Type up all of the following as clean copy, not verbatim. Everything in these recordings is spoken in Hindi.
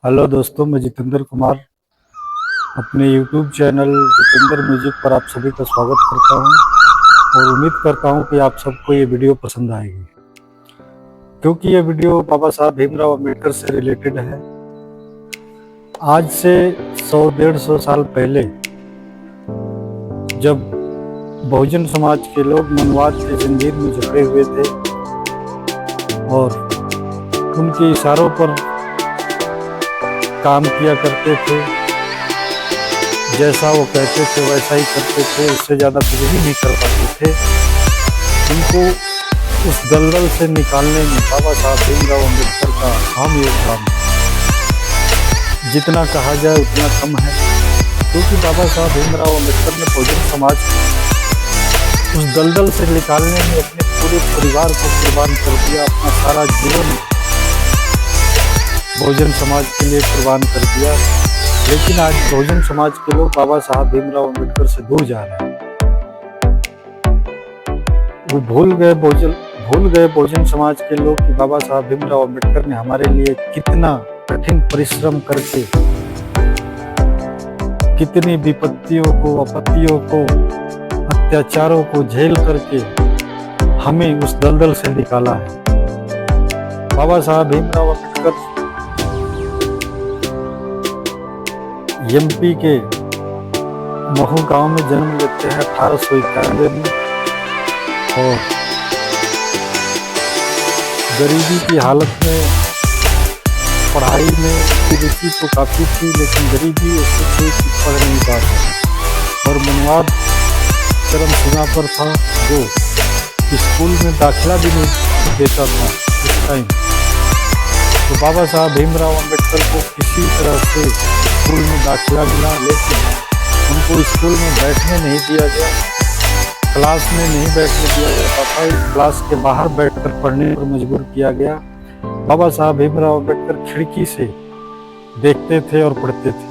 हेलो दोस्तों, मैं जितेंद्र कुमार अपने YouTube चैनल जितेंद्र म्यूजिक पर आप सभी का स्वागत करता हूं और उम्मीद करता हूं कि आप सबको ये वीडियो पसंद आएगी, क्योंकि ये वीडियो बाबा साहब भीमराव अम्बेडकर से रिलेटेड है। आज से 100-150 साल पहले जब बहुजन समाज के लोग मनवाद के जंजीर में जकड़े हुए थे और उनके इशारों पर काम किया करते थे, जैसा वो कहते थे वैसा ही करते थे, उससे ज़्यादा कुछ भी नहीं कर पाते थे। उनको उस दलदल से निकालने में बाबा साहब भीमराव अम्बेडकर का अहम योगदान है। जितना कहा जाए उतना कम है, क्योंकि बाबा साहब भीमराव अम्बेडकर ने बहुजन समाज को उस दलदल से निकालने में अपने पूरे परिवार को कुर्बान कर दिया, अपना सारा जीवन बहुजन समाज के लिए कुर्बान कर दिया। लेकिन आज बहुजन समाज के लोग बाबा साहब भीमराव अम्बेडकर से दूर जा रहे हैं। वो भूल गए बहुजन समाज के लोग कि बाबा साहब भीमराव अम्बेडकर ने हमारे लिए कितना कठिन परिश्रम करके, कितनी विपत्तियों को, आपत्तियों को, अत्याचारों को झेल करके हमें उस दलदल से निकाला है। बाबा साहब भीमराव अम्बेडकर एमपी के महू गांव में जन्म लेते हैं 1891 में, और गरीबी की हालत में पढ़ाई में उसकी रुचि तो काफ़ी थी, लेकिन गरीबी उससे थी कि पढ़ नहीं पाता और मनवाद चरम सीमा पर था, जो स्कूल में दाखिला भी नहीं देता था उस टाइम। तो बाबा साहब भीमराव अम्बेडकर को किसी तरह से स्कूल में दाखिला मिला, लेकिन उनको स्कूल में बैठने नहीं दिया गया, क्लास में नहीं बैठने दिया जाता था, क्लास के बाहर बैठकर पढ़ने पर मजबूर किया गया। बाबा साहब भीमराव अम्बेडकर खिड़की से देखते थे और पढ़ते थे।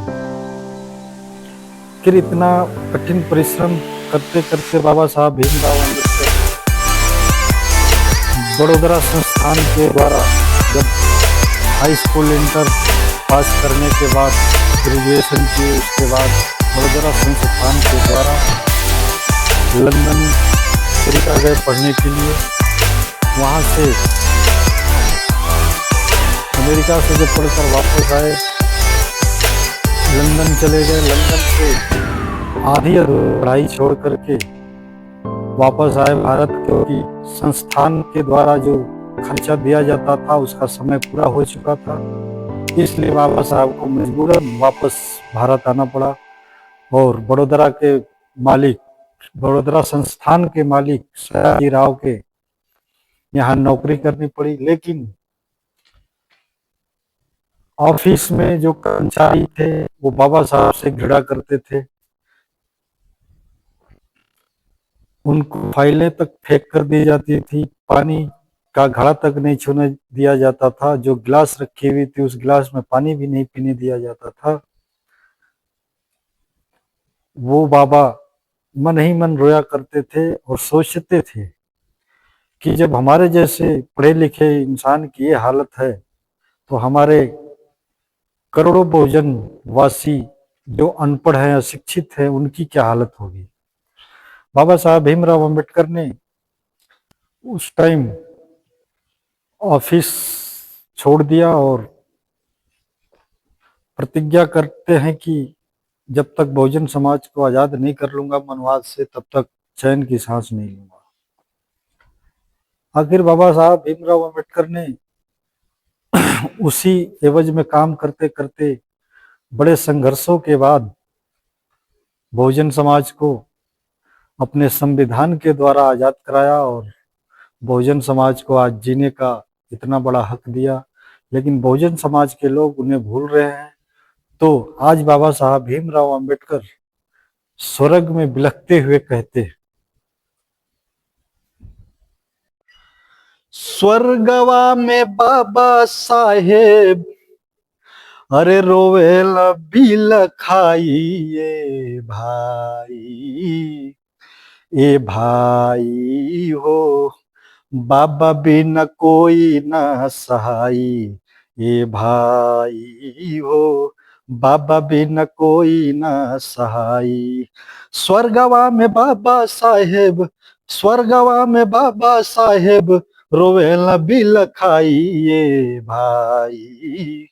फिर इतना कठिन परिश्रम करते करते बाबा साहब भीमराव अम्बेडकर बड़ोदरा संस्थान के द्वारा जब हाई स्कूल इंटर पास करने के बाद ग्रेजुएशन की, उसके बाद बड़ोदरा संस्थान के द्वारा लंदन अमेरिका गए पढ़ने के लिए। वहाँ से अमेरिका से जब पढ़कर वापस आए, लंदन चले गए। लंदन से आधी पढ़ाई छोड़ करके वापस आए भारत, क्योंकि संस्थान के द्वारा जो खर्चा दिया जाता था उसका समय पूरा हो चुका था। इसलिए बाबा साहब को मजबूरन वापस भारत आना पड़ा और बड़ोदरा संस्थान के मालिक सयाजी राव के यहाँ नौकरी करनी पड़ी। लेकिन ऑफिस में जो कर्मचारी थे वो बाबा साहब से घृणा करते थे, उनको फाइलें तक फेंक कर दी जाती थी, पानी का घड़ा तक नहीं छूने दिया जाता था, जो गिलास रखी हुई थी उस गिलास में पानी भी नहीं पीने दिया जाता था। वो बाबा मन ही मन रोया करते थे और सोचते थे कि जब हमारे जैसे पढ़े लिखे इंसान की ये हालत है, तो हमारे करोड़ों बहुजन वासी जो अनपढ़ हैं, अशिक्षित हैं, उनकी क्या हालत होगी। बाबा साहब भीमराव अम्बेडकर ने उस टाइम ऑफिस छोड़ दिया और प्रतिज्ञा करते हैं कि जब तक बहुजन समाज को आजाद नहीं कर लूंगा मनवाद से, तब तक चैन की सांस नहीं लूंगा। आखिर बाबा साहब भीमराव अम्बेडकर ने उसी एवज में काम करते करते बड़े संघर्षों के बाद बहुजन समाज को अपने संविधान के द्वारा आजाद कराया और बहुजन समाज को आज जीने का इतना बड़ा हक दिया। लेकिन बहुजन समाज के लोग उन्हें भूल रहे हैं। तो आज बाबा साहब भीमराव अम्बेडकर स्वर्ग में बिलखते हुए कहते हैं, स्वर्गवा में बाबा साहेब अरे रोवेला बिल खाइए भाई, ए भाई हो बाबा बिना कोई ना सहाई, ए भाई हो बाबा बिन कोई ना सहाई। स्वर्गवा में बाबा साहेब, स्वर्गवा में बाबा साहेब रोवेला बिल खाई। ए भाई,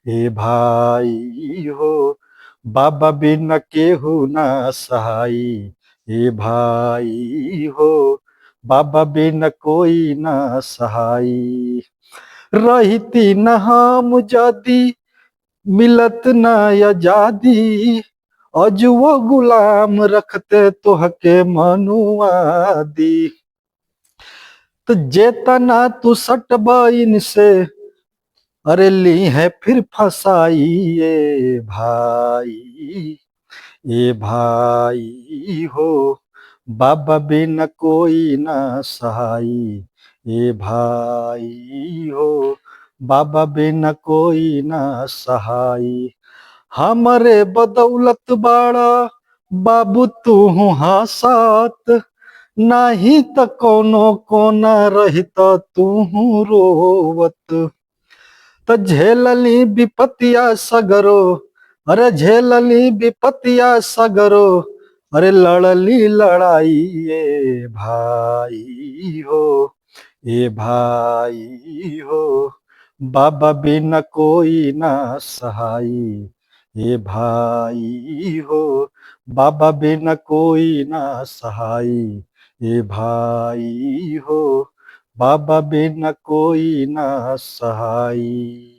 ए भाई हो बाबा बिन केहू ना सहाई। ए भाई हो बाबा बिन कोई ना सहाई। रहती न हम जदी मिलत न आजादी, अजुओ गुलाम रखते तोहके मनुआदी। तो जेतना तू सटब इनसे, अरे ली है फिर फसाई। ए भाई, ए भाई हो बाबा बिन कोई ना सहाई। ए भाई हो बाबा बिन कोई ना सहाई। हमरे बदौलत बाड़ा बाबू तू हंसात, नाही त कोनो कोना रहित तू रोवत। त झेलली विपतिया सगरो, अरे झेलली विपतिया सगरो, अरे लड़ली लड़ाई। ए भाई हो, ए भाई हो बाबा बिन कोई ना सहाई। ए भाई हो बाबा बिन कोई ना सहाई। ए भाई हो बाबा बिन कोई ना सहाई।